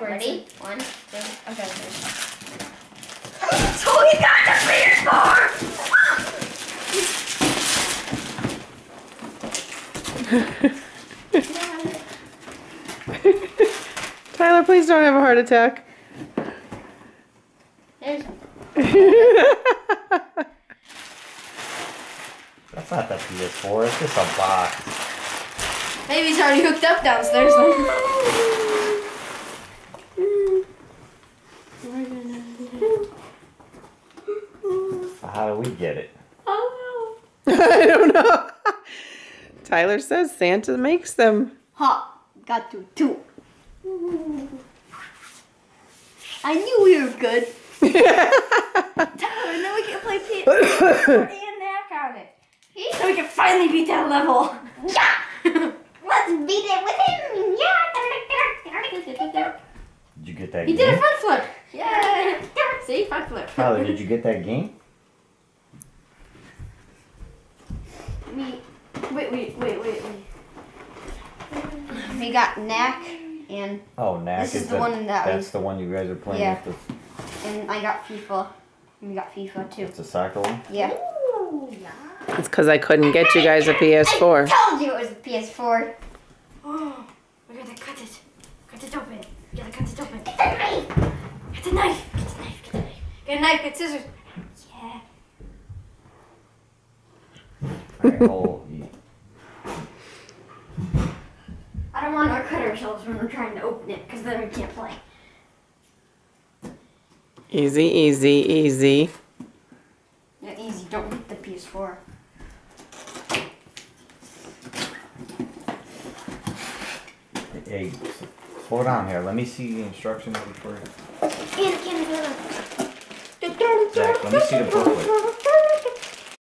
backwards. Ready? 1, 2. Okay. So we got the PS4! Tyler, please don't have a heart attack. There's That's not the ps4, it's just a box. Maybe it's already hooked up downstairs then. How do we get it? Oh I don't know. Tyler says Santa makes them. no. Ha! Got to 2. I knew we were good. Tyler, now we can play PS4 and Knack on it. So we can finally beat that level. Yeah! Let's beat it with him! Yeah! Did you get that He game? did a front flip. Yeah. See, front flip. Tyler, did you get that game? Wait. We got Knack and Oh, Knack This is the one that that's the one you guys are playing Yeah. with. I got FIFA. We got FIFA too. It's a soccer one? Yeah. Ooh, yeah. It's because I couldn't get you guys a I PS4. told you it was a PS4. Oh, we gotta cut it. Cut it open. We gotta cut it open. Get the knife! Get the knife. Get the knife. Get the knife. Get a knife. Get scissors. Yeah. Alright, hold. I don't want to cut ourselves when we're trying to open it, because then we can't play. Easy, easy, easy. Yeah, easy. Don't hit the PS4. Hey, slow down here. Let me see the instructions before. Zach, Zach, let me see the booklet.